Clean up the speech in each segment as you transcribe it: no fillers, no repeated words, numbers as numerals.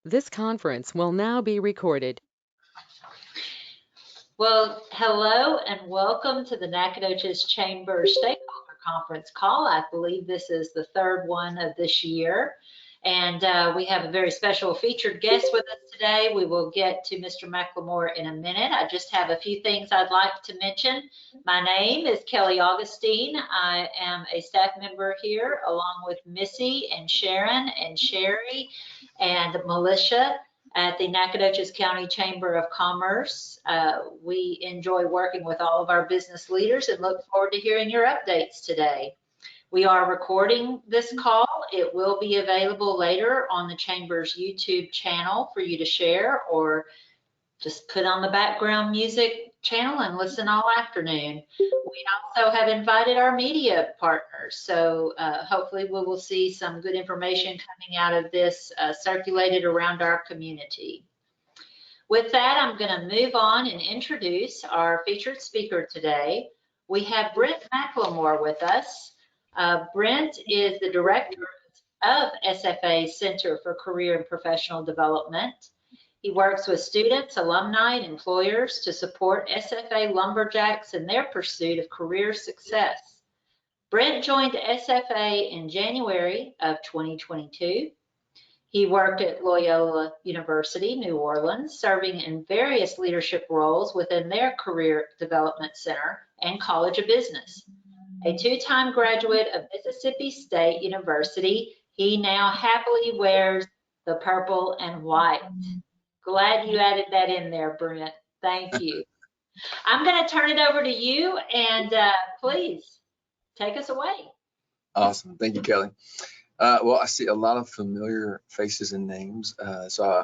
This conference will now be recorded. Well, hello and welcome to the Nacogdoches Chamber Stakeholder Conference call. I believe this is the third one of this year. And we have a very special featured guest with us today. We will get to Mr. McLemore in a minute. I just have a few things I'd like to mention. My name is Kelly Augustine. I am a staff member here along with Missy and Sharon and Sherry and Militia at the Nacogdoches County Chamber of Commerce. We enjoy working with all of our business leaders and look forward to hearing your updates today. We are recording this call. It will be available later on the Chamber's YouTube channel for you to share, or just put on the background music channel and listen all afternoon. We also have invited our media partners, so hopefully we will see some good information coming out of this circulated around our community. With that, I'm going to move on and introduce our featured speaker today. We have Brent McLemore with us. Brent is the director of SFA Center for Career and Professional Development. He works with students, alumni, and employers to support SFA lumberjacks in their pursuit of career success. Brent joined SFA in January of 2022. He worked at Loyola University, New Orleans, serving in various leadership roles within their Career Development Center and College of Business. A two-time graduate of Mississippi State University, he now happily wears the purple and white. Glad you added that in there, Brent. Thank you. I'm going to turn it over to you, and please take us away. Awesome. Thank you, Kelly. Well, I see a lot of familiar faces and names.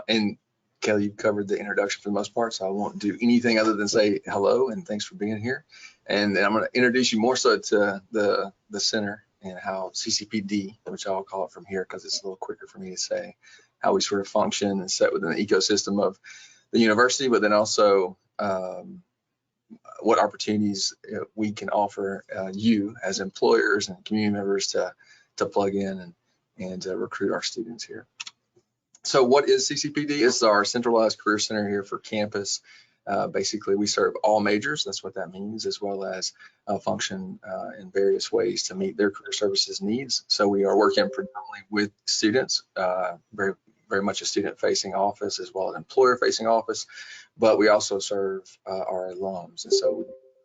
And Kelly, you've covered the introduction for the most part, so I won't do anything other than say hello and thanks for being here. And I'm going to introduce you more so to the center and how CCPD, which I'll call it from here because it's a little quicker for me to say, how we sort of function and set within the ecosystem of the university, but then also what opportunities we can offer you as employers and community members to plug in and recruit our students here. So what is CCPD? It's our centralized career center here for campus. Basically, we serve all majors. That's what that means, as well as function in various ways to meet their career services needs. So we are working predominantly with students, very much a student-facing office as well as employer-facing office, but we also serve our alums. And so we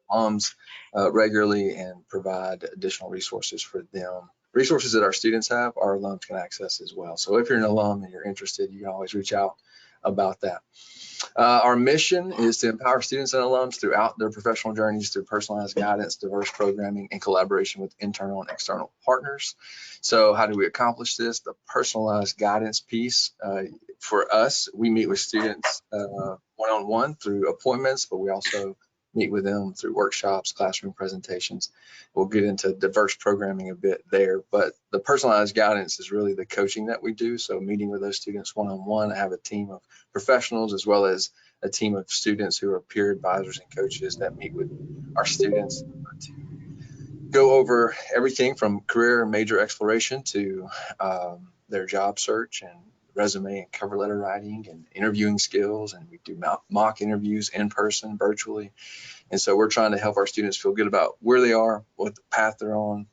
alums regularly and provide additional resources for them. Resources that our students have, our alums can access as well. So if you're an alum and you're interested, you can always reach out about that. Our mission is to empower students and alums throughout their professional journeys through personalized guidance, diverse programming, and collaboration with internal and external partners. So how do we accomplish this? The personalized guidance piece. For us, we meet with students one-on-one through appointments, but we also meet with them through workshops, classroom presentations. We'll get into diverse programming a bit there, but the personalized guidance is really the coaching that we do. So meeting with those students one-on-one, I have a team of professionals as well as a team of students who are peer advisors and coaches that meet with our students to go over everything from career and major exploration to their job search and resume and cover letter writing and interviewing skills. And we do mock interviews in person, virtually. And so we're trying to help our students feel good about where they are, what the path they're on,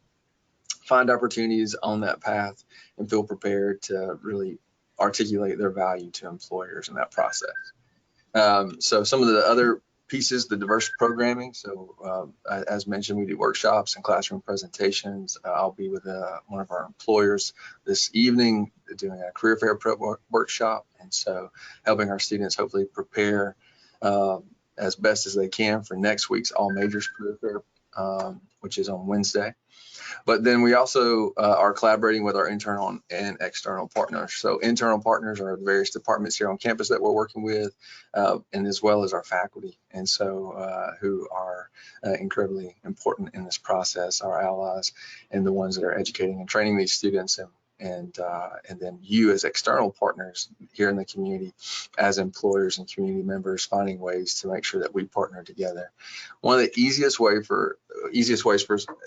find opportunities on that path, and feel prepared to really articulate their value to employers in that process. So some of the other pieces, the diverse programming. So as mentioned, we do workshops and classroom presentations. I'll be with one of our employers this evening doing a career fair prep workshop. And so helping our students hopefully prepare as best as they can for next week's all majors career fair, which is on Wednesday. But then we also are collaborating with our internal and external partners. So internal partners are the various departments here on campus that we're working with, and as well as our faculty. And so who are incredibly important in this process, our allies and the ones that are educating and training these students and then you as external partners here in the community, as employers and community members, finding ways to make sure that we partner together. One of the easiest ways for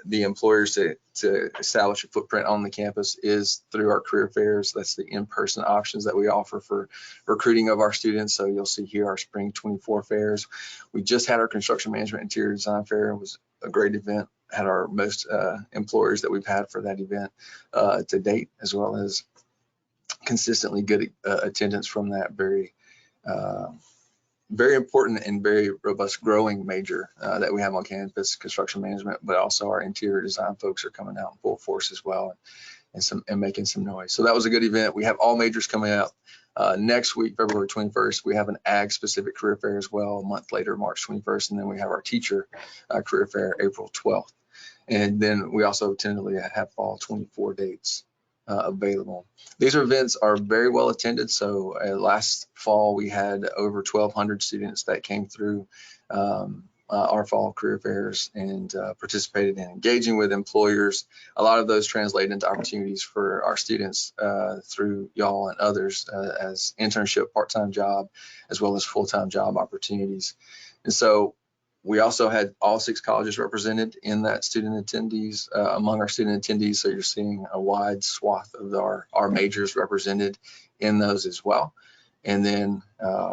the employers to establish a footprint on the campus is through our career fairs. That's the in-person options that we offer for recruiting of our students. So you'll see here our spring 24 fairs. We just had our construction management interior design fair. It was a great event. Had our most employers that we've had for that event to date, as well as consistently good attendance from that very important and very robust growing major that we have on campus, construction management, but also our interior design folks are coming out in full force as well, and making some noise. So that was a good event. We have all majors coming out next week, February 21st. We have an ag specific career fair as well a month later, March 21st, and then we have our teacher career fair April 12th. And then we also tentatively have fall 24 dates available. These events are very well attended. So last fall we had over 1,200 students that came through our fall career fairs and participated in engaging with employers. A lot of those translate into opportunities for our students through y'all and others as internship, part-time job, as well as full-time job opportunities. And so we also had all 6 colleges represented in that student attendees, among our student attendees. So you're seeing a wide swath of our majors represented in those as well. And then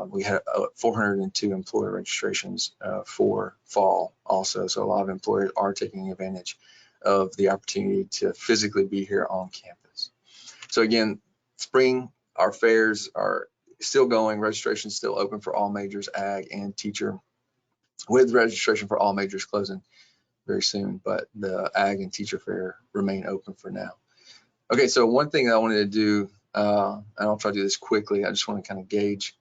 we had 402 employer registrations for fall also. So a lot of employers are taking advantage of the opportunity to physically be here on campus. So again, spring, our fairs are still going. Registration is still open for all majors, ag and teacher, with registration for all majors closing very soon, but the ag and teacher fair remain open for now. Okay, so one thing that I wanted to do, and I'll try to do this quickly, I just want to kind of gauge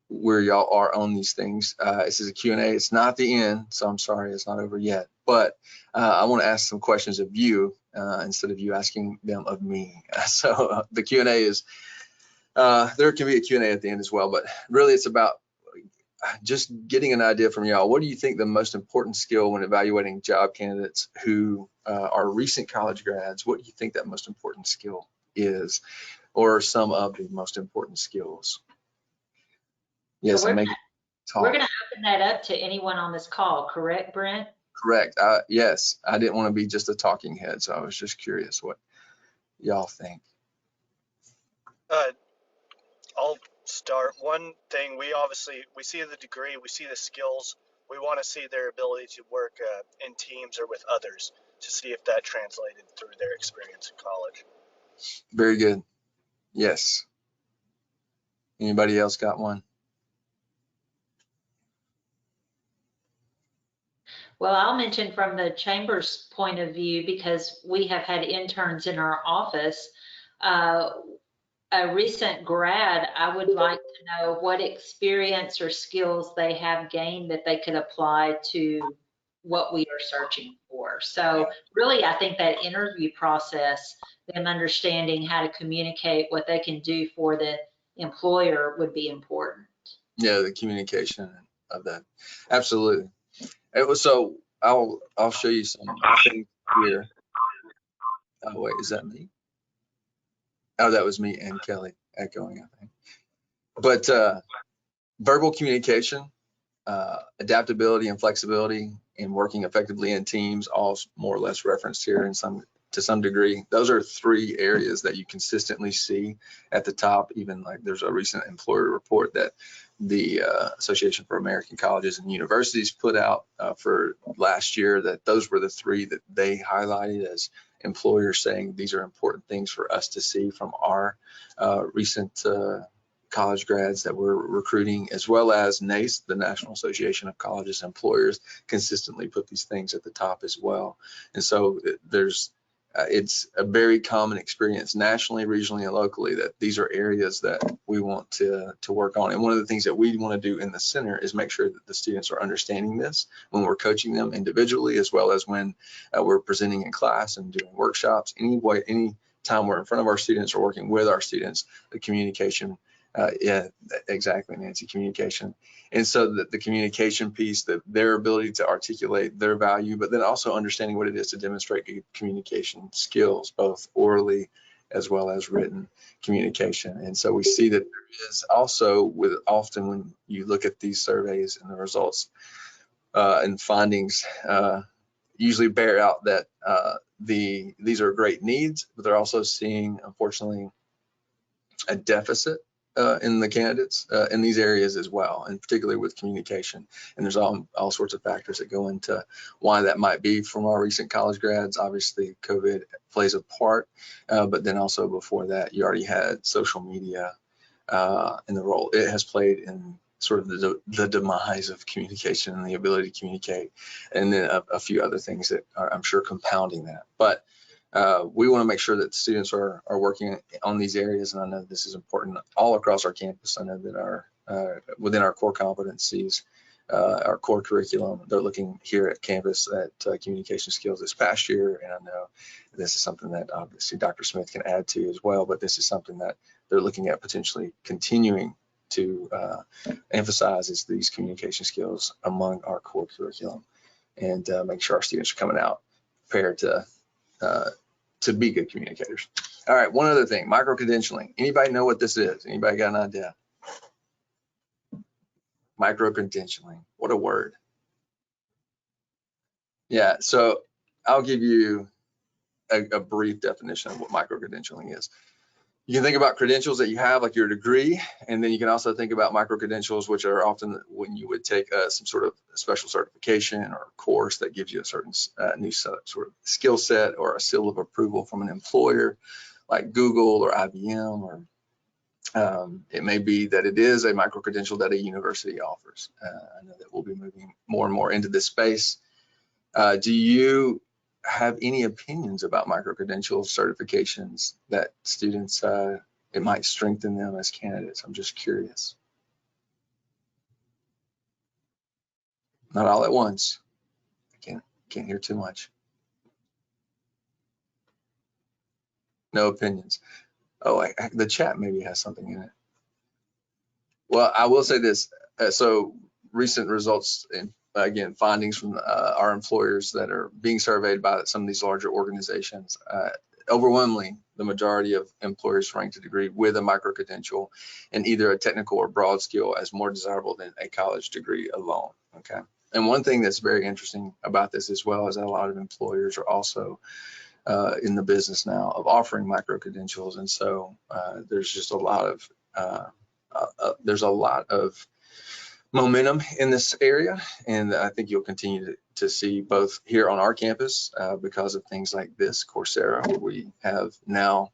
where y'all are on these things. This is a Q&A. It's not the end, so I'm sorry it's not over yet, but I want to ask some questions of you instead of you asking them of me. So the Q&A is, there can be a Q&A at the end as well, but really it's about just getting an idea from y'all. What do you think the most important skill when evaluating job candidates who are recent college grads? What do you think that most important skill is, or some of the most important skills? Yes, so we're going to open that up to anyone on this call, correct, Brent? Correct. Yes, I didn't want to be just a talking head, so I was just curious what y'all think. I'll start. One thing, we see the degree, we see the skills, we want to see their ability to work in teams or with others to see if that translated through their experience in college. Very good. Yes. Anybody else got one? Well, I'll mention from the Chamber's point of view, because we have had interns in our office, a recent grad, I would like to know what experience or skills they have gained that they could apply to what we are searching for. So really, I think that interview process, them understanding how to communicate what they can do for the employer would be important. Yeah, the communication of that. Absolutely. It was, so I'll show you some things here. Oh, wait, is that me? Oh, that was me and Kelly echoing, I think. But verbal communication, adaptability and flexibility, and working effectively in teams, all more or less referenced here to some degree. Those are 3 areas that you consistently see at the top. Even like there's a recent employer report that the Association for American Colleges and Universities put out for last year, that those were the 3 that they highlighted as employers saying these are important things for us to see from our recent college grads that we're recruiting, as well as NACE, the National Association of Colleges and Employers, consistently put these things at the top as well. And so it's a very common experience nationally, regionally, and locally that these are areas that we want to work on. And one of the things that we want to do in the center is make sure that the students are understanding this when we're coaching them individually, as well as when we're presenting in class and doing workshops. Any time we're in front of our students or working with our students, the communication, yeah, exactly, Nancy, communication. And so the communication piece, their ability to articulate their value, but then also understanding what it is to demonstrate good communication skills, both orally as well as written communication. And so we see that there is also, often when you look at these surveys and the results and findings, usually bear out that these are great needs, but they're also seeing, unfortunately, a deficit in the candidates in these areas as well, and particularly with communication. And there's all sorts of factors that go into why that might be. From our recent college grads, obviously COVID plays a part, but then also before that, you already had social media and the role it has played in sort of the demise of communication and the ability to communicate, and then a few other things that are, I'm sure, compounding that. But we want to make sure that students are working on these areas, and I know this is important all across our campus. I know that our within our core competencies, our core curriculum, they're looking here at campus at communication skills this past year, and I know this is something that obviously Dr. Smith can add to as well, but this is something that they're looking at potentially continuing to emphasize, is these communication skills among our core curriculum, and make sure our students are coming out prepared to be good communicators. All right, one other thing, micro-credentialing. Anybody know what this is? Anybody got an idea? Micro-credentialing, what a word. Yeah, so I'll give you a brief definition of what micro-credentialing is. You can think about credentials that you have, like your degree, and then you can also think about micro-credentials, which are often when you would take some sort of special certification or course that gives you a certain new sort of skill set or a seal of approval from an employer like Google or IBM, or it may be that it is a micro-credential that a university offers. I know that we'll be moving more and more into this space. Do you have any opinions about micro-credential certifications that students, it might strengthen them as candidates? I'm just curious. Not all at once. I can't hear too much. No opinions. Oh, the chat maybe has something in it. Well, I will say this. So recent results, and again, findings from our employers that are being surveyed by some of these larger organizations, overwhelmingly, the majority of employers ranked a degree with a micro-credential and either a technical or broad skill as more desirable than a college degree alone, okay? And one thing that's very interesting about this as well is that a lot of employers are also in the business now of offering micro-credentials, and so there's just a lot of momentum in this area, and I think you'll continue to see both here on our campus because of things like this, Coursera, where we have now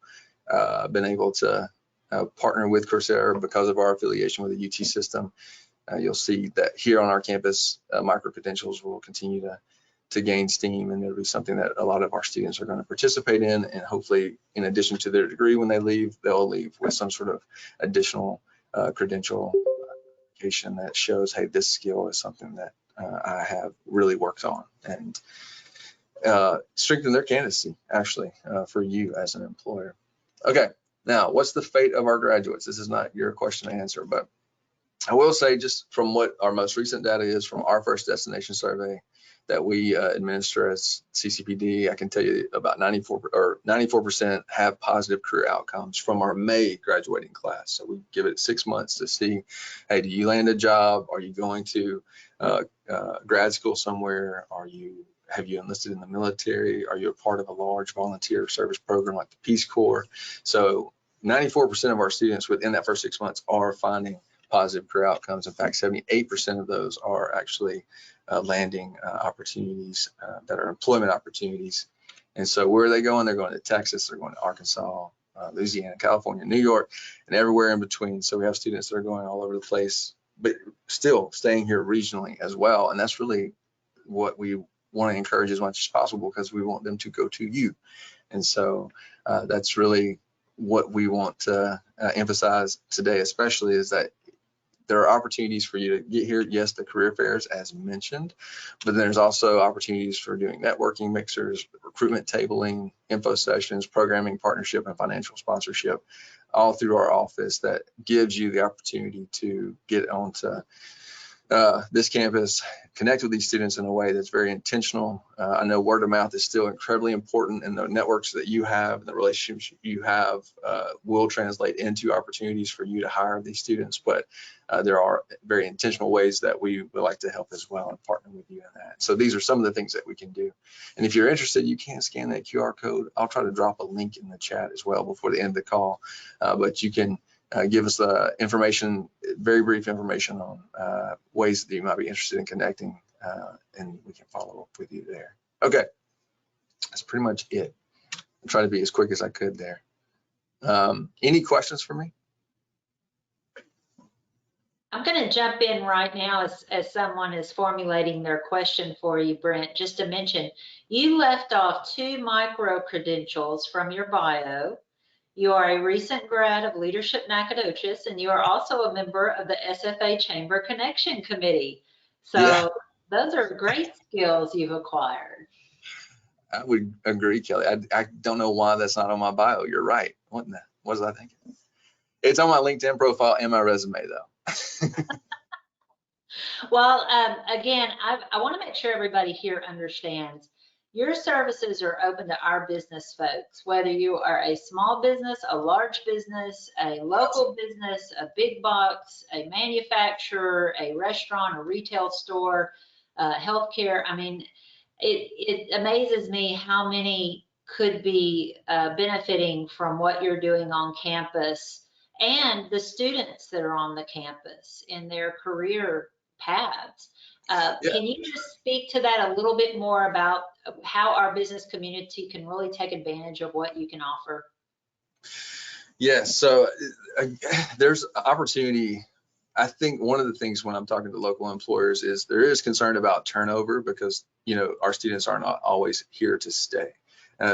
been able to partner with Coursera because of our affiliation with the UT system. You'll see that here on our campus, micro-credentials will continue to gain steam, and it'll be something that a lot of our students are going to participate in, and hopefully, in addition to their degree when they leave, they'll leave with some sort of additional credential that shows, hey, this skill is something that I have really worked on, and strengthen their candidacy actually for you as an employer. Okay, now what's the fate of our graduates? This is not your question to answer, but I will say, just from what our most recent data is from our first destination survey that we administer as CCPD, I can tell you about 94% have positive career outcomes from our May graduating class. So we give it 6 months to see, hey, do you land a job? Are you going to grad school somewhere? Have you enlisted in the military? Are you a part of a large volunteer service program like the Peace Corps? So 94% of our students within that first 6 months are finding positive career outcomes. In fact, 78% of those are actually landing opportunities that are employment opportunities. And so where are they going? They're going to Texas, they're going to Arkansas, Louisiana, California, New York, and everywhere in between. So we have students that are going all over the place, but still staying here regionally as well. And that's really what we want to encourage as much as possible, because we want them to go to you. And so that's really what we want to emphasize today, especially, is that there are opportunities for you to get here. Yes, the career fairs as mentioned, but there's also opportunities for doing networking mixers, recruitment tabling, info sessions, programming, partnership, and financial sponsorship, all through our office, that gives you the opportunity to get onto this campus, connect with these students in a way that's very intentional. I know word of mouth is still incredibly important, and the networks that you have, the relationships you have will translate into opportunities for you to hire these students, but there are very intentional ways that we would like to help as well and partner with you in that. So these are some of the things that we can do. And if you're interested, you can scan that QR code. I'll try to drop a link in the chat as well before the end of the call, but you can give us the information, very brief information on ways that you might be interested in connecting, and we can follow up with you there. Okay, that's pretty much it. I'll try to be as quick as I could there. Any questions for me? I'm going to jump in right now as someone is formulating their question for you, Brent. Just to mention, you left off 2 micro credentials from your bio. You are a recent grad of Leadership Nacogdoches, and you are also a member of the SFA Chamber Connection Committee. So Yeah, those are great skills you've acquired. I would agree, Kelly. I don't know why that's not on my bio. You're right. What was I thinking? It's on my LinkedIn profile and my resume, though. Well, again, I want to make sure everybody here understands your services are open to our business folks, whether you are a small business, a large business, a local business, a big box, a manufacturer, a restaurant, a retail store, healthcare. I mean, it amazes me how many could be benefiting from what you're doing on campus, and the students that are on the campus in their career paths. Yeah. Can you just speak to that a little bit more about how our business community can really take advantage of what you can offer? Yes, so there's opportunity. I think one of the things when I'm talking to local employers is there is concern about turnover because, you know, our students are not always here to stay.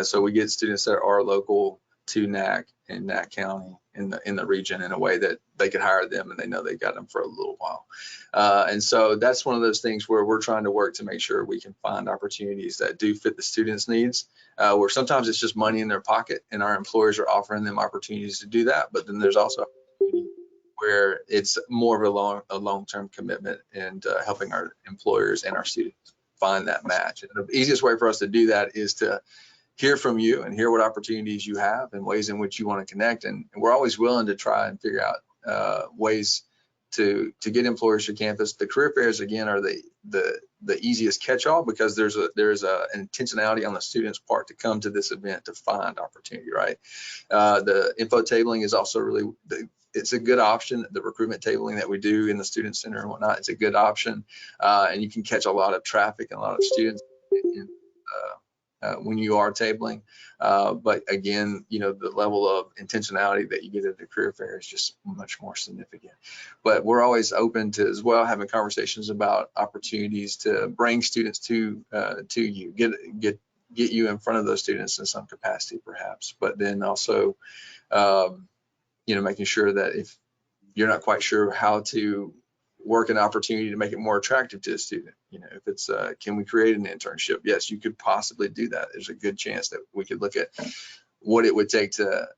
So we get students that are local to NAC and NAC County in the region in a way that they could hire them and they know they got them for a little while. And so that's one of those things where we're trying to work to make sure we can find opportunities that do fit the students' needs, where sometimes it's just money in their pocket and our employers are offering them opportunities to do that. But then there's also where it's more of a long-term commitment and helping our employers and our students find that match. And the easiest way for us to do that is to hear from you and hear what opportunities you have and ways in which you want to connect. And we're always willing to try and figure out ways to get employers to campus. The career fairs, again, are the easiest catch-all because there's an intentionality on the student's part to come to this event to find opportunity, right? The info tabling is also really, it's a good option. The recruitment tabling that we do in the student center and whatnot, it's a good option. And you can catch a lot of traffic and a lot of students when you are tabling. But again, you know, the level of intentionality that you get at the career fair is just much more significant. But we're always open to as well having conversations about opportunities to bring students to you, get you in front of those students in some capacity perhaps, but then also, you know, making sure that if you're not quite sure how to work an opportunity to make it more attractive to a student, you know, if it's can we create an internship? Yes, you could possibly do that. There's a good chance that we could look at what it would take to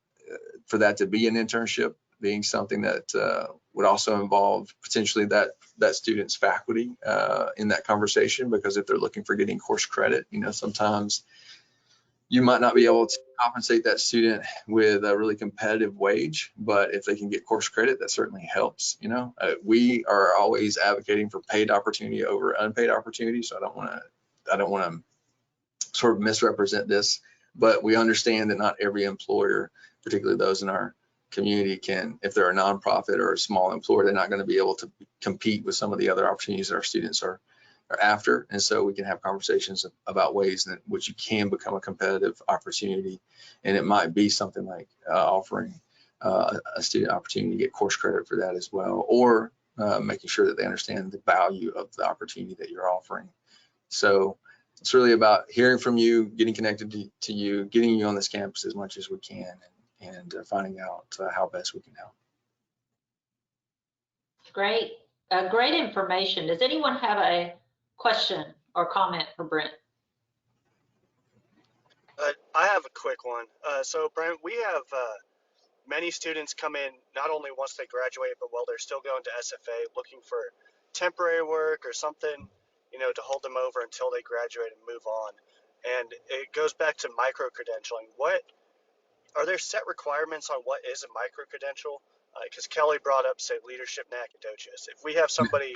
for that to be an internship, being something that would also involve potentially that student's faculty in that conversation, because if they're looking for getting course credit, you know, sometimes you might not be able to compensate that student with a really competitive wage, but if they can get course credit, that certainly helps. You know, we are always advocating for paid opportunity over unpaid opportunity. So I don't want to sort of misrepresent this, but we understand that not every employer, particularly those in our community, can, if they're a nonprofit or a small employer, they're not going to be able to compete with some of the other opportunities that our students are after. And so we can have conversations about ways in which you can become a competitive opportunity. And it might be something like offering a student opportunity to get course credit for that as well, or making sure that they understand the value of the opportunity that you're offering. So it's really about hearing from you, getting connected to you, getting you on this campus as much as we can, and finding out how best we can help. Great, great information. Does anyone have a question or comment for Brent? I have a quick one. So Brent, we have many students come in not only once they graduate, but while they're still going to SFA looking for temporary work or something, to hold them over until they graduate and move on. And it goes back to micro-credentialing. Are there set requirements on what is a micro-credential? Because Kelly brought up, say, leadership Nacogdoches. If we have somebody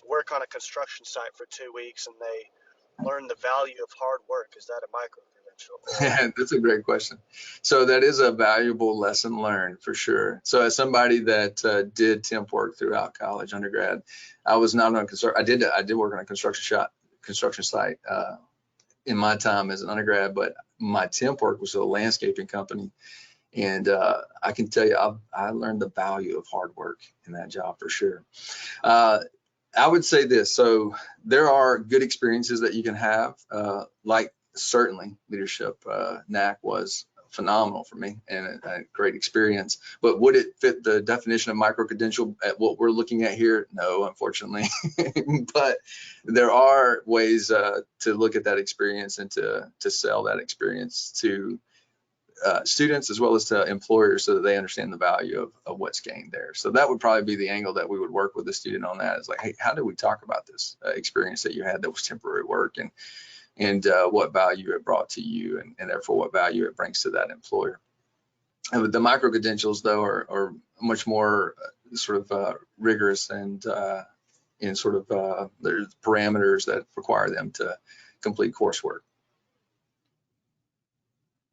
work on a construction site for 2 weeks and they learn the value of hard work, is that a micro-credential? That's a great question. So that is a valuable lesson learned for sure. So as somebody that did temp work throughout college, undergrad, I was not on I did work on a construction site in my time as an undergrad, but my temp work was a landscaping company. And I can tell you, I learned the value of hard work in that job for sure. I would say this. So there are good experiences that you can have, like certainly leadership. NAC was phenomenal for me and a great experience. But would it fit the definition of micro-credential at what we're looking at here? No, unfortunately. But there are ways to look at that experience and to sell that experience to students as well as to employers so that they understand the value of what's gained there. So that would probably be the angle that we would work with the student on. That is like, hey, how do we talk about this experience that you had that was temporary work, and what value it brought to you, and therefore what value it brings to that employer. And the micro credentials though are much more sort of rigorous and in sort of there's parameters that require them to complete coursework.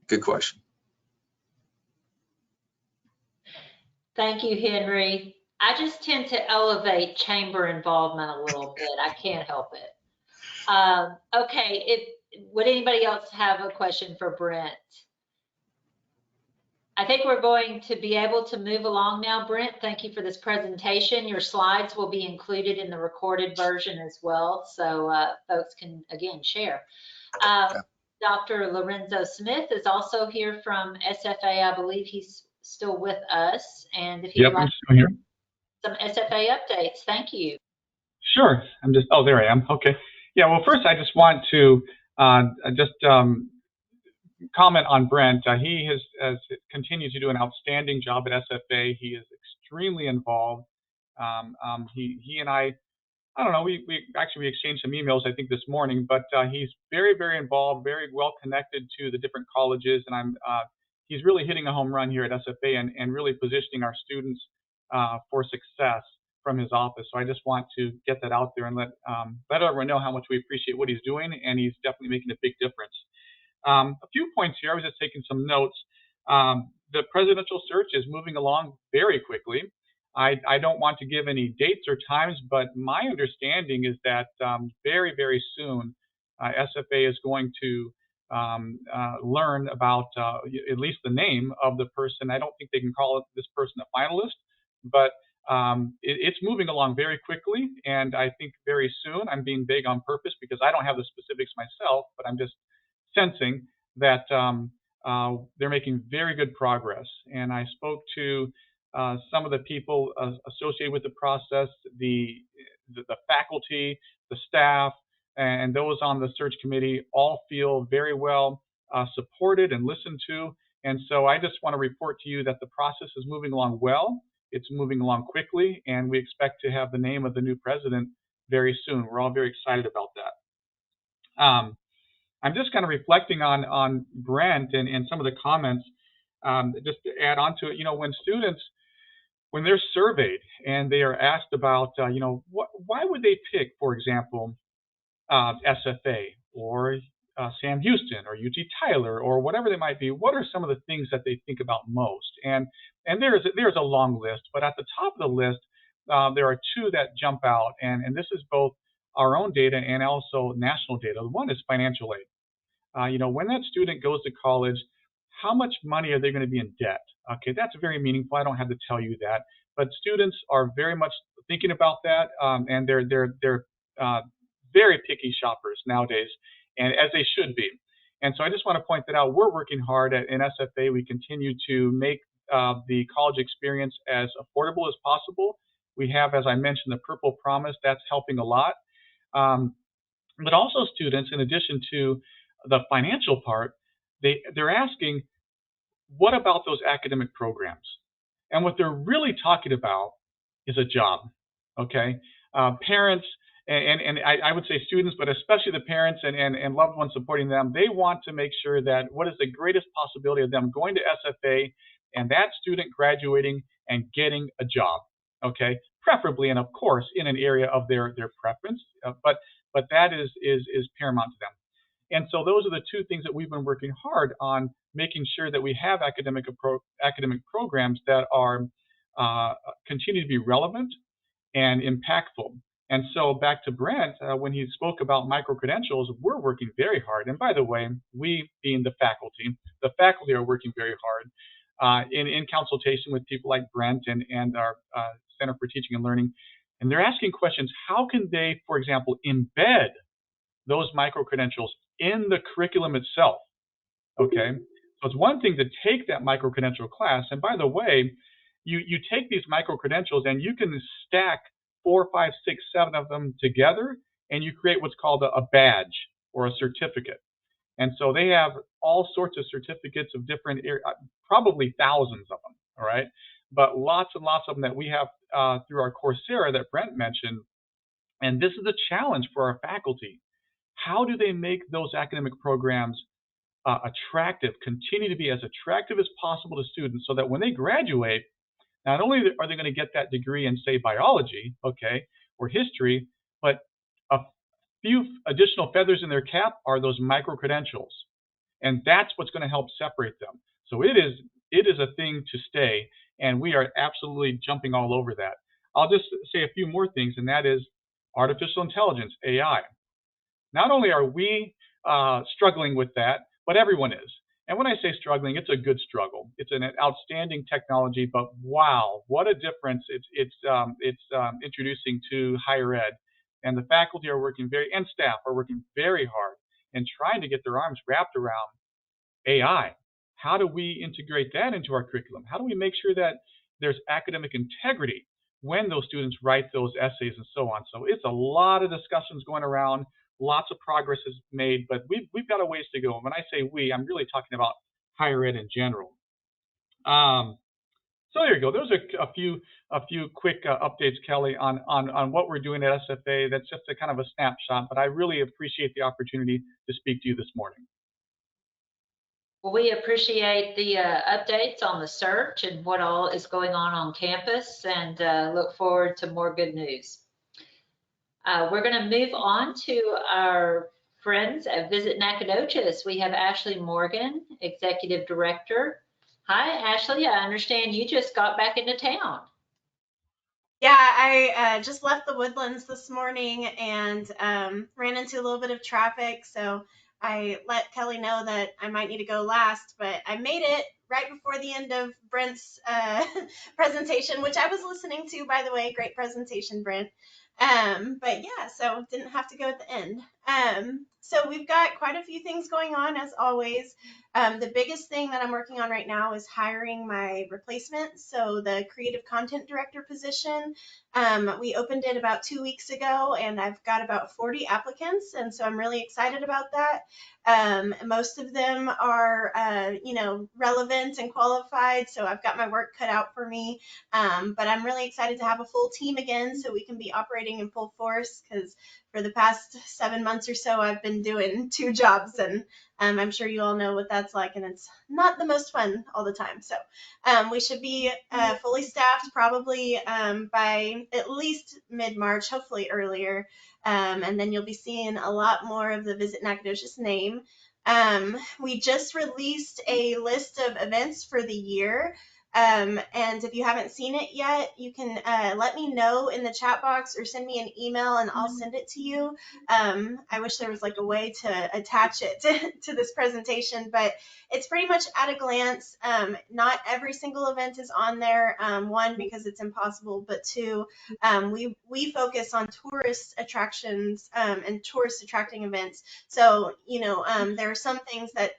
Good question. Thank you, Henry. I just tend to elevate chamber involvement a little bit. I can't help it. Okay, would anybody else have a question for Brent? I think we're going to be able to move along now, Brent. Thank you for this presentation. Your slides will be included in the recorded version as well, so folks can, again, share. Dr. Lorenzo Smith is also here from SFA. I believe he's still with us. And if you'd like some SFA updates, thank you. Sure. There I am. Okay. Yeah, well, first I just want to comment on Brent. He has continued to do an outstanding job at SFA. He is extremely involved. He and I don't know, we exchanged some emails, I think, this morning, but he's very, very involved, very well connected to the different colleges, and he's really hitting a home run here at SFA and really positioning our students for success from his office. So I just want to get that out there and let everyone know how much we appreciate what he's doing, and he's definitely making a big difference. A few points here. I was just taking some notes. The presidential search is moving along very quickly. I don't want to give any dates or times, but my understanding is that very, very soon SFA is going to learn about at least the name of the person. I don't think they can call this person a finalist, but it's moving along very quickly, and I think very soon, I'm being vague on purpose because I don't have the specifics myself, but I'm just sensing that they're making very good progress. And I spoke to some of the people associated with the process, the faculty, the staff, and those on the search committee all feel very well supported and listened to. And so I just want to report to you that the process is moving along well. It's moving along quickly, and we expect to have the name of the new president very soon. We're all very excited about that. I'm just kind of reflecting on Brent and some of the comments, just to add on to it. When students, when they're surveyed and they are asked about, why would they pick, for example, SFA or Sam Houston or UT Tyler or whatever they might be, what are some of the things that they think about most? And there's a long list, but at the top of the list, there are two that jump out, and this is both our own data and also national data. One is financial aid. When that student goes to college, how much money are they going to be in debt? Okay, that's very meaningful. I don't have to tell you that, but students are very much thinking about that, and they're very picky shoppers nowadays, and as they should be. And so I just want to point that out. We're working hard in SFA. We continue to make the college experience as affordable as possible. We have, as I mentioned, the Purple Promise. That's helping a lot. But also students, in addition to the financial part, they're asking, what about those academic programs? And what they're really talking about is a job, okay? parents and I would say students, but especially the parents and loved ones supporting them, they want to make sure that what is the greatest possibility of them going to SFA and that student graduating and getting a job, okay? Preferably, and of course, in an area of their preference, but that is paramount to them. And so those are the two things that we've been working hard on, making sure that we have academic programs that are continue to be relevant and impactful. And so back to Brent, when he spoke about micro-credentials, we're working very hard. And by the way, we being the faculty are working very hard in consultation with people like Brent and our Center for Teaching and Learning. And they're asking questions, how can they, for example, embed those micro-credentials in the curriculum itself, okay? So it's one thing to take that micro-credential class, and by the way, you take these micro-credentials and you can stack 4, 5, 6, 7 of them together, and you create what's called a badge or a certificate. And so they have all sorts of certificates of different areas, probably thousands of them, all right? But lots and lots of them that we have through our Coursera that Brent mentioned. And this is a challenge for our faculty. How do they make those academic programs attractive, continue to be as attractive as possible to students so that when they graduate, not only are they going to get that degree in, say, biology, okay, or history, but a few additional feathers in their cap are those micro-credentials. And that's what's going to help separate them. So it is a thing to stay, and we are absolutely jumping all over that. I'll just say a few more things, and that is artificial intelligence, AI. Not only are we struggling with that, but everyone is. And when I say struggling, it's a good struggle. It's an outstanding technology, but wow, what a difference it's introducing to higher ed. And the faculty are working and staff are working very hard in trying to get their arms wrapped around AI. How do we integrate that into our curriculum? How do we make sure that there's academic integrity when those students write those essays and so on? So it's a lot of discussions going around. Lots of progress is made, but we've got a ways to go. And when I say we, I'm really talking about higher ed in general. So there you go. Those are a few quick updates, Kelly, on what we're doing at SFA. That's just a kind of a snapshot, but I really appreciate the opportunity to speak to you this morning. Well, we appreciate the updates on the search and what all is going on campus, and look forward to more good news. We're going to move on to our friends at Visit Nacogdoches. We have Ashley Morgan, Executive Director. Hi, Ashley. I understand you just got back into town. Yeah, I just left the Woodlands this morning and ran into a little bit of traffic, so I let Kelly know that I might need to go last, but I made it right before the end of Brent's presentation, which I was listening to, by the way. Great presentation, Brent. But yeah, so didn't have to go at the end. So we've got quite a few things going on, as always. The biggest thing that I'm working on right now is hiring my replacement. So the creative content director position, we opened it about 2 weeks ago, and I've got about 40 applicants. And so I'm really excited about that. Most of them are, relevant and qualified. So I've got my work cut out for me. But I'm really excited to have a full team again so we can be operating in full force, because for the past 7 months or so, I've been doing 2 jobs, and I'm sure you all know what that's like, and it's not the most fun all the time. So we should be fully staffed probably by at least mid-March, hopefully earlier, and then you'll be seeing a lot more of the Visit Nacogdoches name. We just released a list of events for the year. And if you haven't seen it yet, you can let me know in the chat box or send me an email and I'll send it to you. I wish there was like a way to attach it to this presentation, but it's pretty much at a glance. Not every single event is on there. One, because it's impossible, but two, we focus on tourist attractions and tourist attracting events. So, there are some things that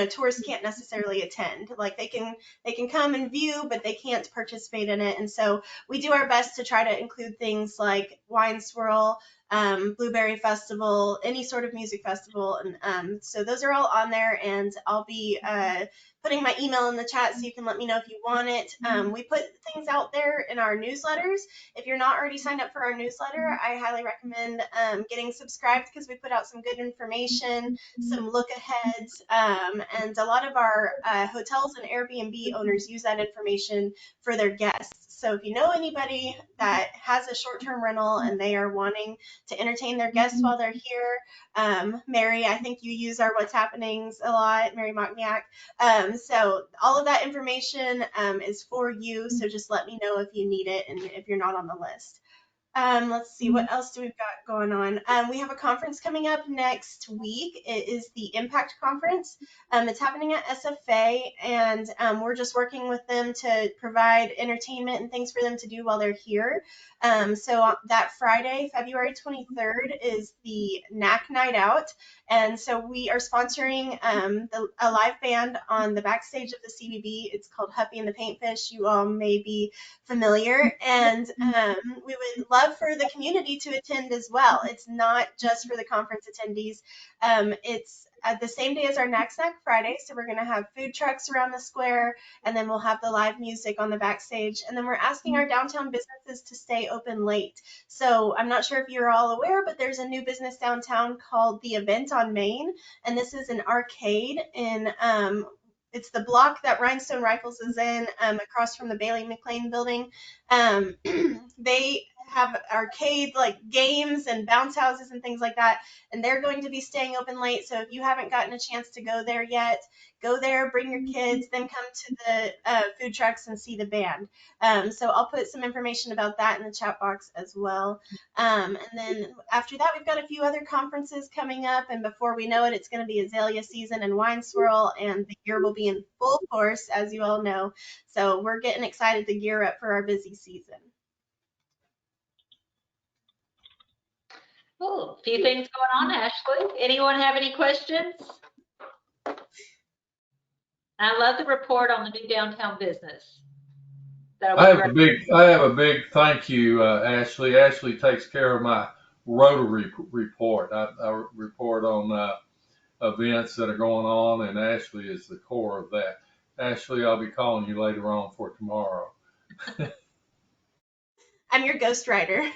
tourists can't necessarily attend. Like they can come and view, but they can't participate in it. And so we do our best to try to include things like Wine Swirl, Blueberry Festival, any sort of music festival. And so those are all on there, and I'll be putting my email in the chat so you can let me know if you want it. We put things out there in our newsletters. If you're not already signed up for our newsletter, I highly recommend getting subscribed because we put out some good information, some look aheads, and a lot of our hotels and Airbnb owners use that information for their guests. So if you know anybody that has a short-term rental and they are wanting to entertain their guests while they're here, Mary, I think you use our What's Happenings a lot, Mary Mockniak. So all of that information is for you. So just let me know if you need it and if you're not on the list. Let's see, what else do we've got going on? We have a conference coming up next week. It is the Impact Conference. It's happening at SFA, and we're just working with them to provide entertainment and things for them to do while they're here. So that Friday, February 23rd, is the NAC Night Out. And so we are sponsoring a live band on the backstage of the CVB. It's called Huffy and the Paintfish. You all may be familiar. And we would love for the community to attend as well. It's not just for the conference attendees. It's at the same day as our NAC Snack Friday. So we're going to have food trucks around the square, and then we'll have the live music on the backstage. And then we're asking our downtown businesses to stay open late. So I'm not sure if you're all aware, but there's a new business downtown called The Event on Main. And this is an arcade in it's the block that Rhinestone Rifles is in, across from the Bailey McLean building. They have arcade like games and bounce houses and things like that, and they're going to be staying open late. So if you haven't gotten a chance to go there yet, go there, bring your kids, then come to the food trucks and see the band. So I'll put some information about that in the chat box as well. And then after that, we've got a few other conferences coming up, and before we know it, it's going to be Azalea season and Wine Swirl, and the year will be in full force, as you all know. So we're getting excited to gear up for our busy season. Cool. A few things going on, Ashley. Anyone have any questions? I love the report on the new downtown business. I have a big thank you, Ashley. Ashley takes care of my Rotary report. I report on events that are going on, and Ashley is the core of that. Ashley, I'll be calling you later on for tomorrow. I'm your ghostwriter.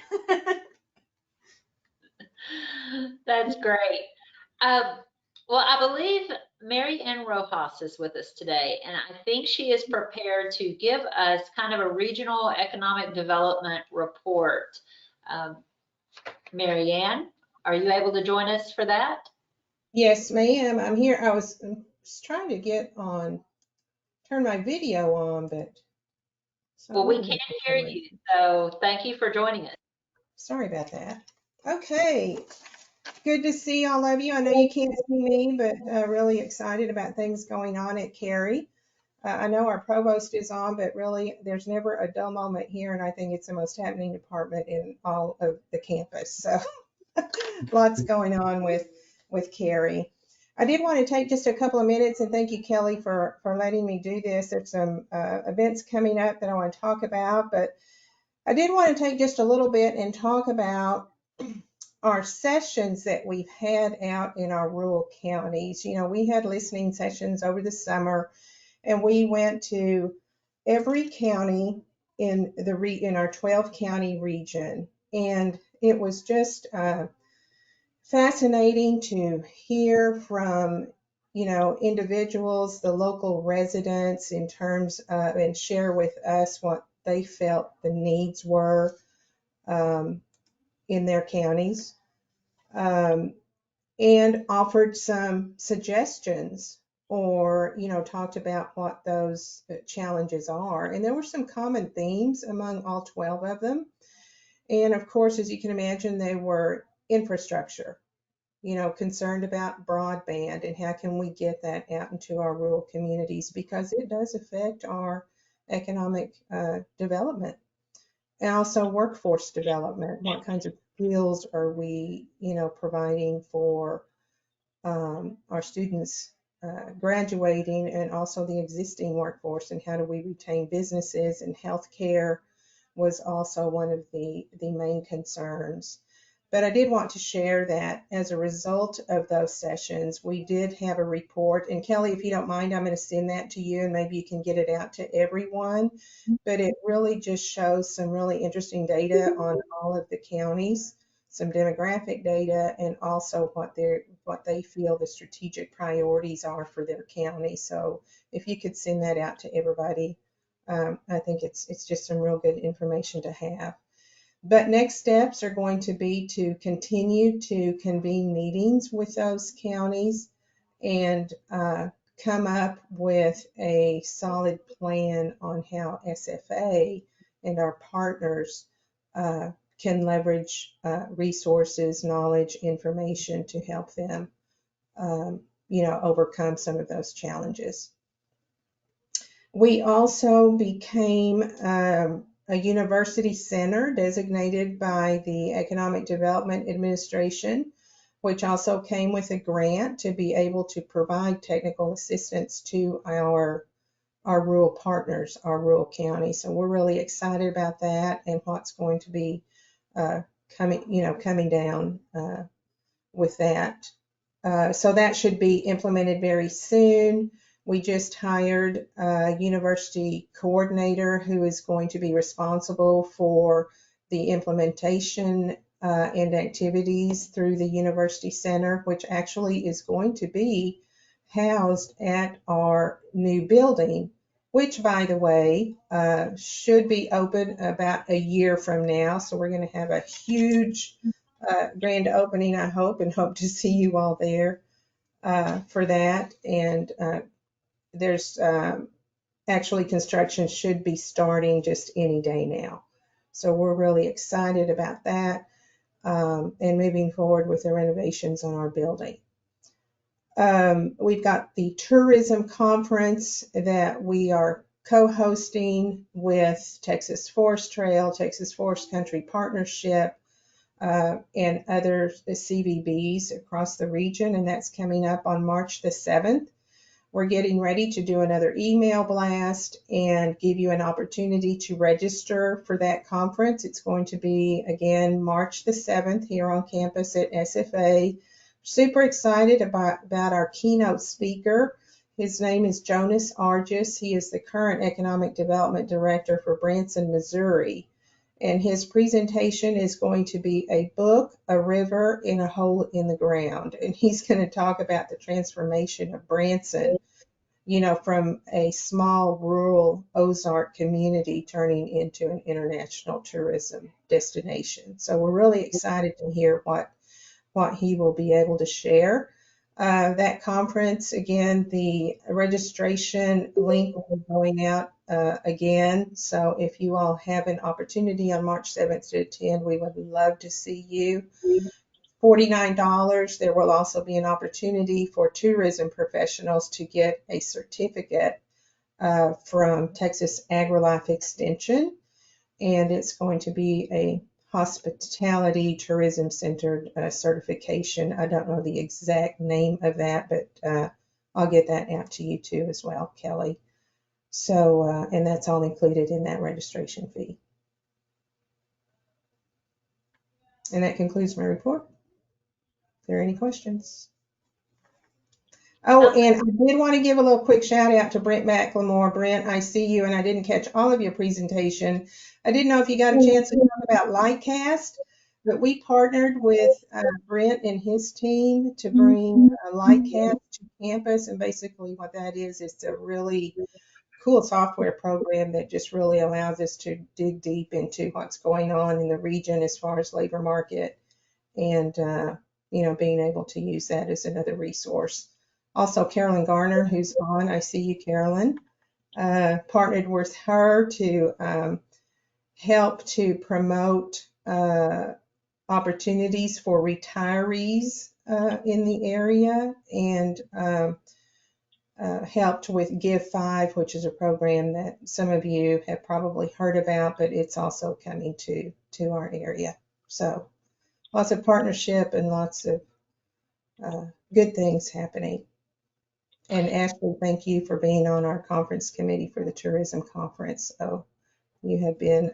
That's great. Well, I believe Mary Ann Rojas is with us today, and I think she is prepared to give us kind of a regional economic development report. Mary Ann, are you able to join us for that? Yes, ma'am. I'm here. I was trying to turn my video on, but. Well, we can't hear you, so thank you for joining us. Sorry about that. Okay. Good to see all of you. I know you can't see me, but really excited about things going on at Cary. I know our provost is on, but really there's never a dull moment here, and I think it's the most happening department in all of the campus. So lots going on with Cary. I did want to take just a couple of minutes, and thank you, Kelly, for letting me do this. There's some events coming up that I want to talk about, but I did want to take just a little bit and talk about our sessions that we've had out in our rural counties. You know, we had listening sessions over the summer, and we went to every county in our 12 county region, and it was just fascinating to hear from, you know, individuals, the local residents, in terms of, and share with us what they felt the needs were in their counties, and offered some suggestions, or, you know, talked about what those challenges are. And there were some common themes among all 12 of them. And of course, as you can imagine, they were infrastructure, you know, concerned about broadband and how can we get that out into our rural communities, because it does affect our economic development, and also workforce development. What kinds of skills are we, you know, providing for our students graduating, and also the existing workforce, and how do we retain businesses? And healthcare was also one of the main concerns. But I did want to share that as a result of those sessions, we did have a report. And Kelly, if you don't mind, I'm going to send that to you and maybe you can get it out to everyone. But it really just shows some really interesting data on all of the counties, some demographic data, and also what they feel the strategic priorities are for their county. So if you could send that out to everybody, I think it's just some real good information to have. But next steps are going to be to continue to convene meetings with those counties and come up with a solid plan on how SFA and our partners can leverage resources, knowledge, information to help them, overcome some of those challenges. We also became a university center designated by the Economic Development Administration, which also came with a grant to be able to provide technical assistance to our rural partners, our rural counties. So we're really excited about that and what's going to be coming down with that. So that should be implemented very soon. We just hired a university coordinator who is going to be responsible for the implementation and activities through the university center, which actually is going to be housed at our new building, which, by the way, should be open about a year from now. So we're going to have a huge grand opening, I hope, and hope to see you all there for that. And there's actually construction should be starting just any day now. So we're really excited about that and moving forward with the renovations on our building. We've got the tourism conference that we are co-hosting with Texas Forest Trail, Texas Forest Country Partnership, and other CVBs across the region, and that's coming up on March the 7th. We're getting ready to do another email blast and give you an opportunity to register for that conference. It's going to be, again, March the 7th here on campus at SFA. Super excited about our keynote speaker. His name is Jonas Argis. He is the current Economic Development Director for Branson, Missouri. And his presentation is going to be a book, a river, and a hole in the ground. And he's going to talk about the transformation of Branson, from a small rural Ozark community turning into an international tourism destination. So we're really excited to hear what he will be able to share. That conference, again, the registration link will be going out again. So if you all have an opportunity on March 7th to attend, we would love to see you. $49. There will also be an opportunity for tourism professionals to get a certificate from Texas AgriLife Extension, and it's going to be a hospitality tourism centered certification. I don't know the exact name of that, but I'll get that out to you too as well, Kelly. So, and that's all included in that registration fee. And that concludes my report. Are there any questions? Oh, and I did want to give a little quick shout out to Brent McLemore. Brent, I see you, and I didn't catch all of your presentation. I didn't know if you got a chance to talk about Lightcast, but we partnered with Brent and his team to bring Lightcast to campus. And basically what that is, it's a really cool software program that just really allows us to dig deep into what's going on in the region as far as labor market and, being able to use that as another resource. Also, Carolyn Garner, who's on, I see you, Carolyn, partnered with her to help to promote opportunities for retirees in the area and helped with Give 5, which is a program that some of you have probably heard about, but it's also coming to our area. So lots of partnership and lots of good things happening. And Ashley, thank you for being on our conference committee for the tourism conference. So you have been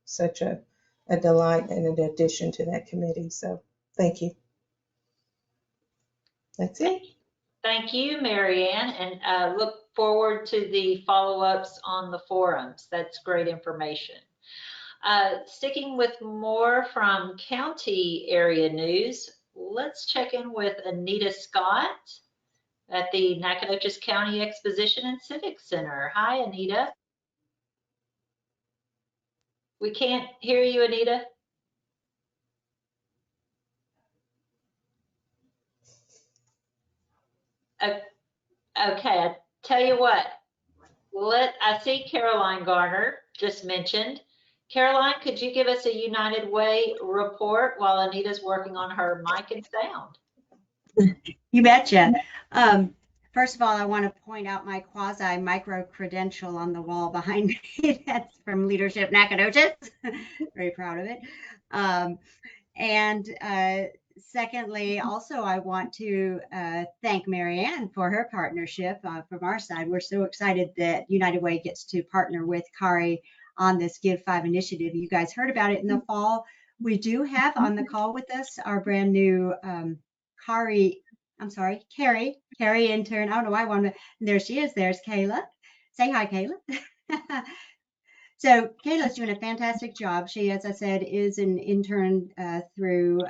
such a a delight and an addition to that committee. So thank you. That's it. Thank you, Mary Ann, and look forward to the follow-ups on the forums. That's great information. Sticking with more from county area news, let's check in with Anita Scott at the Nacogdoches County Exposition and Civic Center. Hi, Anita. We can't hear you, Anita. Okay, I tell you what, I see Caroline Garner just mentioned. Caroline, could you give us a United Way report while Anita's working on her mic and sound? You betcha. First of all, I want to point out my quasi micro credential on the wall behind me. That's from Leadership Nacogdoches. Very proud of it. Secondly, also, I want to thank Mary Ann for her partnership from our side. We're so excited that United Way gets to partner with Kari on this Give 5 initiative. You guys heard about it in the fall. We do have on the call with us our brand new Carrie intern. I don't know why I want to, there she is. There's Kayla. Say hi, Kayla. So Kayla's doing a fantastic job. She, as I said, is an intern through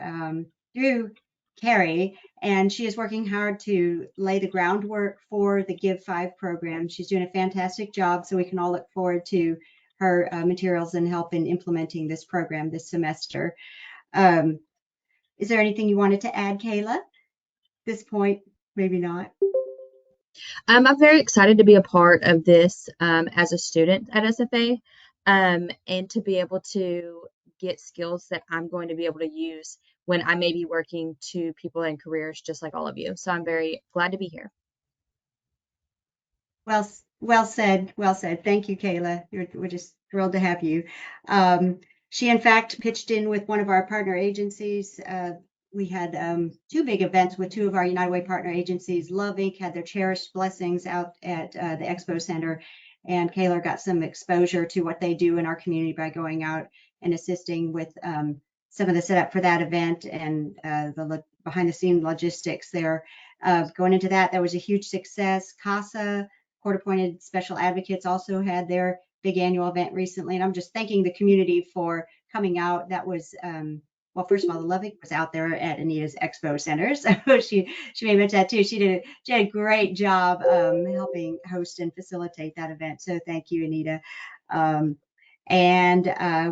Carrie, and she is working hard to lay the groundwork for the Give 5 program. She's doing a fantastic job, so we can all look forward to her materials and help in implementing this program this semester. Is there anything you wanted to add, Kayla? This point, maybe not. I'm very excited to be a part of this as a student at SFA and to be able to get skills that I'm going to be able to use when I may be working to people in careers just like all of you. So I'm very glad to be here. Well said. Well said. Thank you, Kayla. We're just thrilled to have you. She, in fact, pitched in with one of our partner agencies. We had 2 big events with 2 of our United Way partner agencies. Love Inc. had their Cherished Blessings out at the Expo Center, and Kayla got some exposure to what they do in our community by going out and assisting with some of the setup for that event and the behind-the-scene logistics there. Going into that, there was a huge success. CASA, Court-Appointed Special Advocates, also had their big annual event recently, and I'm just thanking the community for coming out. That was well, first of all, the Love Inc. was out there at Anita's Expo Center, so she may mention that too. She did a great job helping host and facilitate that event. So thank you, Anita.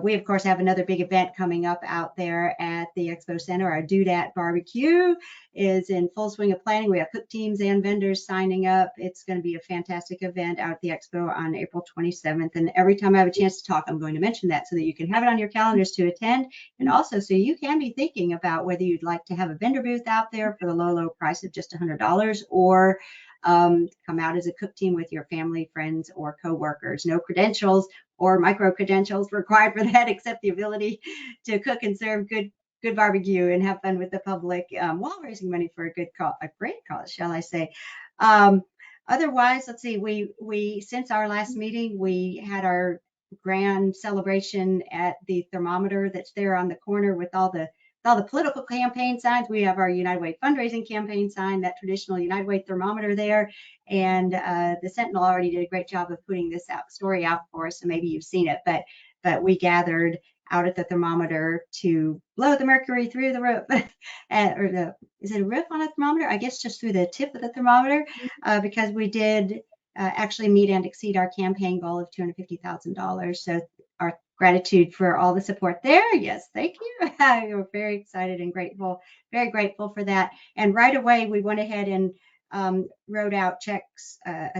We, of course, have another big event coming up out there at the Expo Center. Our Do Dat Barbecue is in full swing of planning. We have cook teams and vendors signing up. It's going to be a fantastic event out at the Expo on April 27th. And every time I have a chance to talk, I'm going to mention that so that you can have it on your calendars to attend. And also so you can be thinking about whether you'd like to have a vendor booth out there for the low price of just $100 or come out as a cook team with your family, friends, or coworkers. No credentials or micro credentials required for that, except the ability to cook and serve good barbecue and have fun with the public while raising money for a great cause, shall I say. Otherwise, let's see, we since our last meeting, we had our grand celebration at the thermometer that's there on the corner with all the political campaign signs. We have our United Way fundraising campaign sign, that traditional United Way thermometer there. And the Sentinel already did a great job of putting this story out for us. So maybe you've seen it, but we gathered out at the thermometer to blow the mercury through the roof. Is it a roof on a thermometer? I guess just through the tip of the thermometer, because we did actually meet and exceed our campaign goal of $250,000. So our gratitude for all the support there. Yes, thank you. We're very excited and grateful, very grateful for that. And right away, we went ahead and wrote out a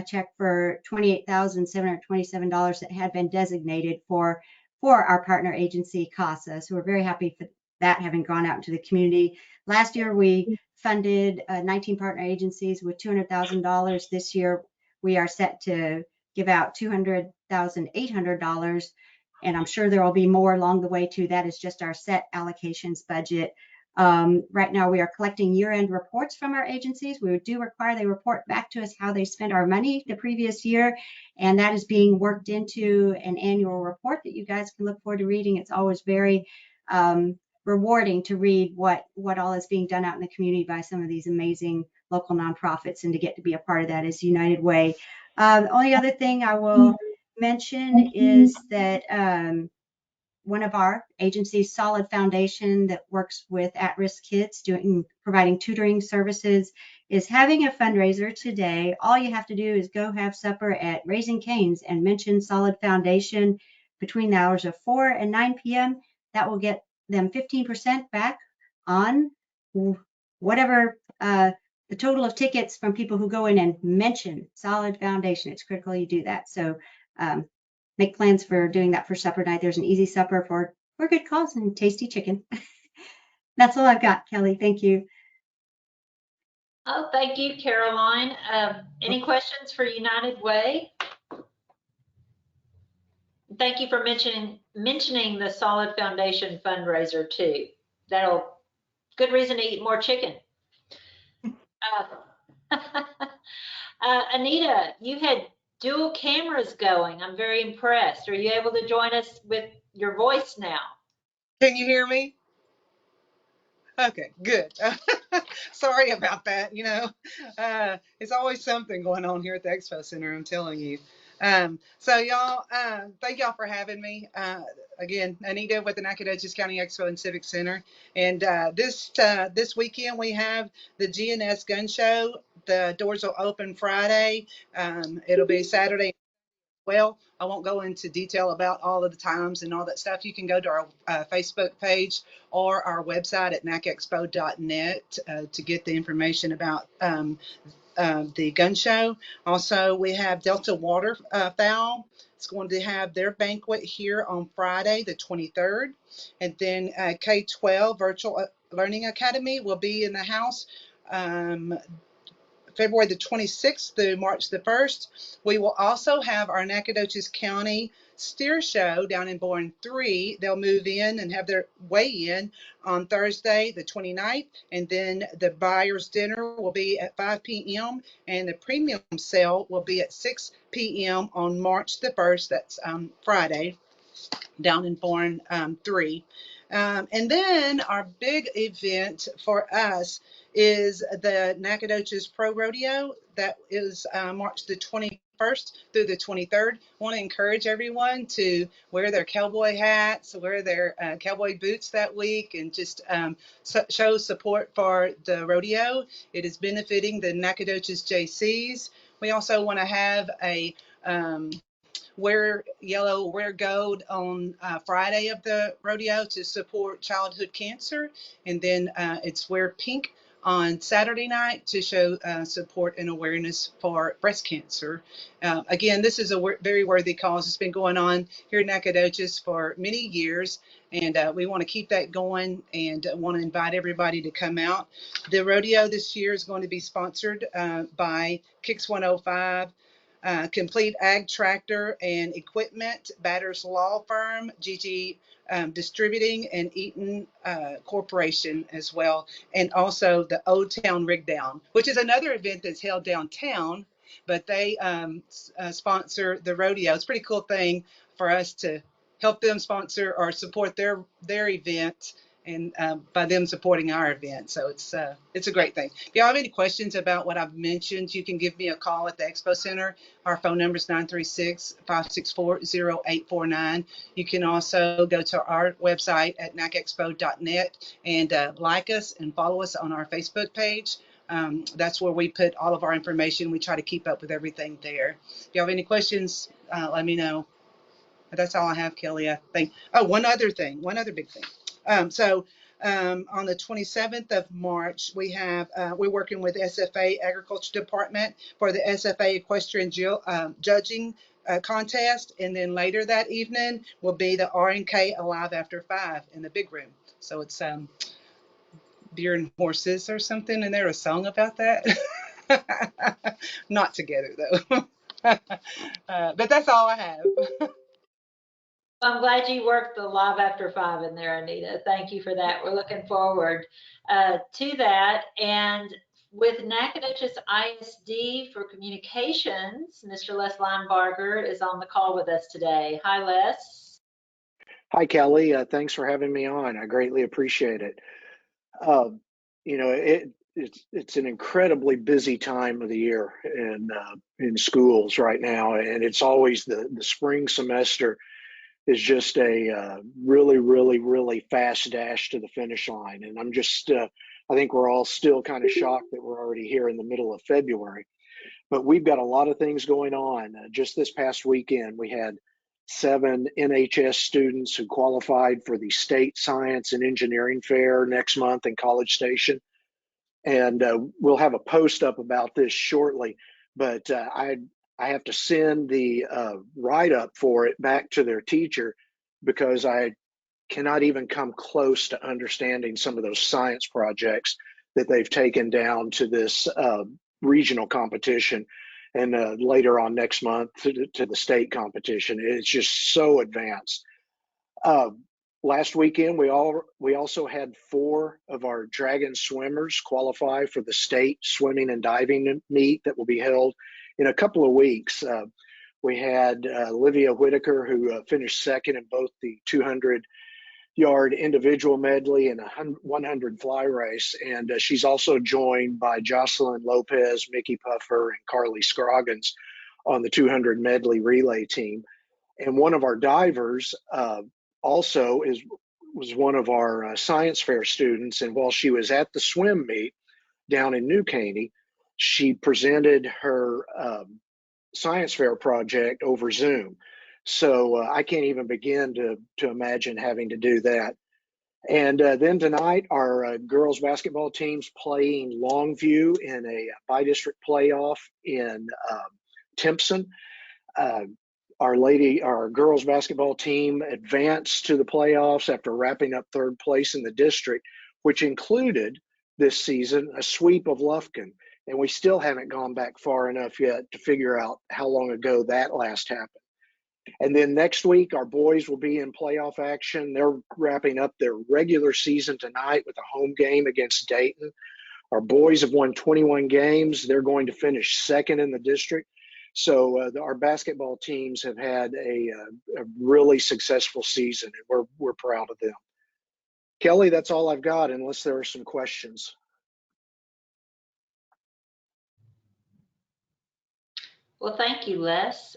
check for $28,727 that had been designated for our partner agency, CASA. So we're very happy for that having gone out into the community. Last year, we funded 19 partner agencies with $200,000. This year, we are set to give out $200,800. And I'm sure there will be more along the way too. That is just our set allocations budget. Right now, we are collecting year-end reports from our agencies. We do require they report back to us how they spent our money the previous year, and that is being worked into an annual report that you guys can look forward to reading. It's always very rewarding to read what all is being done out in the community by some of these amazing local nonprofits, and to get to be a part of that is United Way. The only other thing I will mention is that one of our agencies, Solid Foundation, that works with at-risk kids providing tutoring services, is having a fundraiser today. All you have to do is go have supper at Raising Cane's and mention Solid Foundation between the hours of 4 and 9 p.m. That will get them 15% back on whatever the total of tickets from people who go in and mention Solid Foundation. It's critical you do that. So make plans for doing that for supper night. There's an easy supper for good cause and tasty chicken. That's all I've got, Kelly. Thank you. Oh, thank you, Caroline. Any questions for United Way? Thank you for mentioning the Solid Foundation fundraiser too. Good reason to eat more chicken. Anita, you had dual cameras going. I'm very impressed. Are you able to join us with your voice now? Can you hear me? Okay, good. Sorry about that. It's always something going on here at the Expo Center, I'm telling you. So y'all, thank y'all for having me. Again, Anita with the Nacogdoches County Expo and Civic Center. And this weekend we have the GNS Gun Show. The doors will open Friday. It'll be Saturday. Well, I won't go into detail about all of the times and all that stuff. You can go to our Facebook page or our website at nacexpo.net to get the information about the gun show. Also, we have Delta Waterfowl. It's going to have their banquet here on Friday, the 23rd. And then K-12 Virtual Learning Academy will be in the house February the 26th through March the 1st. We will also have our Nacogdoches County Steer Show down in Bourne 3. They'll move in and have their weigh-in on Thursday the 29th, and then the buyer's dinner will be at 5 p.m. and the premium sale will be at 6 p.m. on March the 1st. That's Friday, down in Bourne 3. And then our big event for us is the Nacogdoches Pro Rodeo. That is March the 21st through the 23rd. I want to encourage everyone to wear their cowboy hats, wear their cowboy boots that week, and just show support for the rodeo. It is benefiting the Nacogdoches JCs. We also want to have a wear yellow, wear gold on Friday of the rodeo to support childhood cancer. And then it's wear pink on Saturday night to show support and awareness for breast cancer. Again, this is a very worthy cause. It's been going on here in Nacogdoches for many years, and we want to keep that going and want to invite everybody to come out. The rodeo this year is going to be sponsored by Kicks 105, Complete Ag Tractor and Equipment, Batters Law Firm, GG Distributing, and Eaton Corporation as well, and also the Old Town Rig Down, which is another event that's held downtown, but they sponsor the rodeo. It's a pretty cool thing for us to help them sponsor or support their event, and by them supporting our event. So it's a great thing. If y'all have any questions about what I've mentioned, you can give me a call at the Expo Center. Our phone number is 936-564-0849. You can also go to our website at nacexpo.net and like us and follow us on our Facebook page. That's where we put all of our information. We try to keep up with everything there. If you have any questions, let me know. But that's all I have, Kelly, I think. Oh, one other big thing. On the 27th of March, we're working with SFA Agriculture Department for the SFA Equestrian Judging Contest. And then later that evening will be the R&K Alive After 5 in the big room. So it's beer and horses or something. And there's a song about that. Not together, though. But that's all I have. I'm glad you worked the Live After 5 in there, Anita. Thank you for that. We're looking forward to that. And with Nacogdoches ISD for Communications, Mr. Les Linebarger is on the call with us today. Hi, Les. Hi, Kelly. Thanks for having me on. I greatly appreciate it. You know, it's an incredibly busy time of the year in schools right now, and it's always the spring semester is just a really fast dash to the finish line. And I'm just, I think we're all still kind of shocked that we're already here in the middle of February. But we've got a lot of things going on. Just this past weekend, we had 7 NHS students who qualified for the State Science and Engineering Fair next month in College Station. And we'll have a post up about this shortly, but I have to send the write-up for it back to their teacher because I cannot even come close to understanding some of those science projects that they've taken down to this regional competition and later on next month to the state competition. It's just so advanced. Last weekend, we also had 4 of our Dragon swimmers qualify for the state swimming and diving meet that will be held in a couple of weeks. We had Olivia Whitaker, who finished second in both the 200-yard individual medley and a 100 fly race. And she's also joined by Jocelyn Lopez, Mickey Puffer, and Carly Scroggins on the 200 medley relay team. And one of our divers also was one of our science fair students. And while she was at the swim meet down in New Caney, she presented her science fair project over Zoom. So I can't even begin to imagine having to do that. And then tonight, our girls basketball team's playing Longview in a bi-district playoff in Timpson. Our girls basketball team advanced to the playoffs after wrapping up 3rd place in the district, which included this season a sweep of Lufkin. And we still haven't gone back far enough yet to figure out how long ago that last happened. And then next week, our boys will be in playoff action. They're wrapping up their regular season tonight with a home game against Dayton. Our boys have won 21 games. They're going to finish 2nd in the district. So our basketball teams have had a really successful season, and we're proud of them. Kelly, that's all I've got, unless there are some questions. Well, thank you, Les.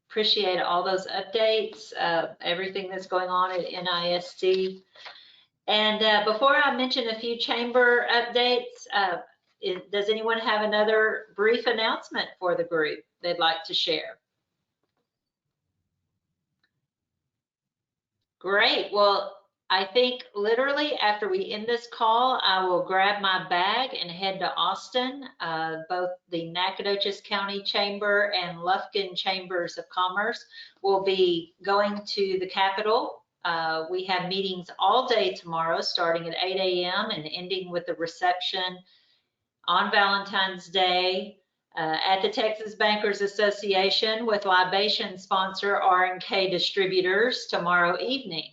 Appreciate all those updates, everything that's going on at NISD. And before I mention a few chamber updates, does anyone have another brief announcement for the group they'd like to share? Great. Well, I think literally after we end this call, I will grab my bag and head to Austin. Both the Nacogdoches County Chamber and Lufkin Chambers of Commerce will be going to the Capitol. We have meetings all day tomorrow, starting at 8 a.m. and ending with the reception on Valentine's Day at the Texas Bankers Association with libation sponsor R&K Distributors tomorrow evening.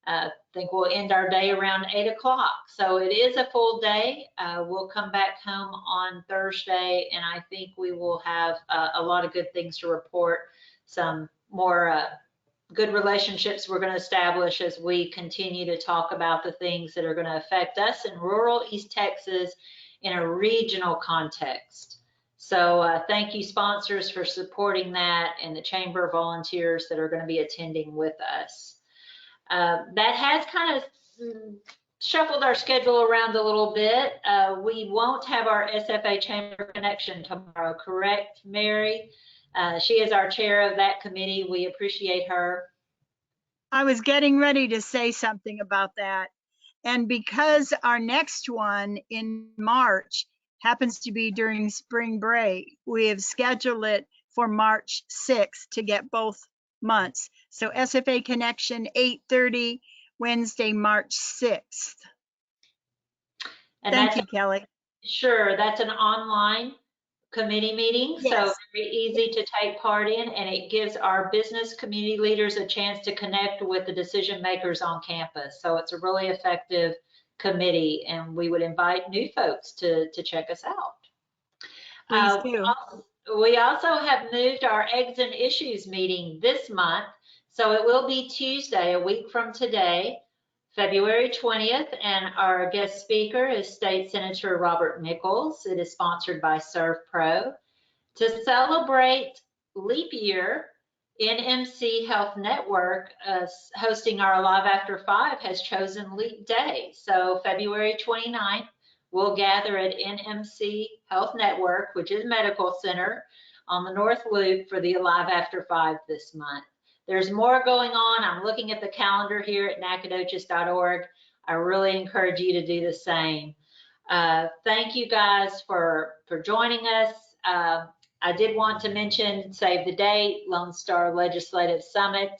I think we'll end our day around 8 o'clock. So it is a full day. We'll come back home on Thursday, and I think we will have a lot of good things to report, some more good relationships we're going to establish as we continue to talk about the things that are going to affect us in rural East Texas in a regional context. So thank you, sponsors, for supporting that, and the Chamber volunteers that are going to be attending with us. That has kind of shuffled our schedule around a little bit. We won't have our SFA Chamber Connection tomorrow, correct, Mary? She is our chair of that committee. We appreciate her. I was getting ready to say something about that. And because our next one in March happens to be during spring break, we have scheduled it for March 6th to get both months. So SFA Connection 8:30, Wednesday, March 6th. And thank you, Kelly. Sure, that's an online committee meeting, so Yes. very easy to take part in, and it gives our business community leaders a chance to connect with the decision makers on campus. So it's a really effective committee, and we would invite new folks to check us out. Please do. We also have moved our Eggs and Issues meeting this month, so it will be Tuesday, a week from today, February 20th, and our guest speaker is State Senator Robert Nichols. It is sponsored by ServPro. To celebrate leap year, NMC Health Network, hosting our Alive After 5, has chosen Leap Day. So February 29th, we'll gather at NMC Health Network, which is Medical Center, on the North Loop for the Alive After 5 this month. There's more going on. I'm looking at the calendar here at nacogdoches.org. I really encourage you to do the same. Thank you guys for joining us. I did want to mention, save the date, Lone Star Legislative Summit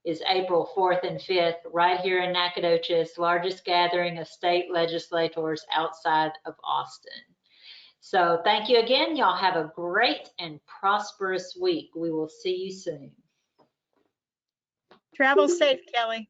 is April 4th and 5th, right here in Nacogdoches, largest gathering of state legislators outside of Austin. So thank you again. Y'all have a great and prosperous week. We will see you soon. Travel safe, Kelly.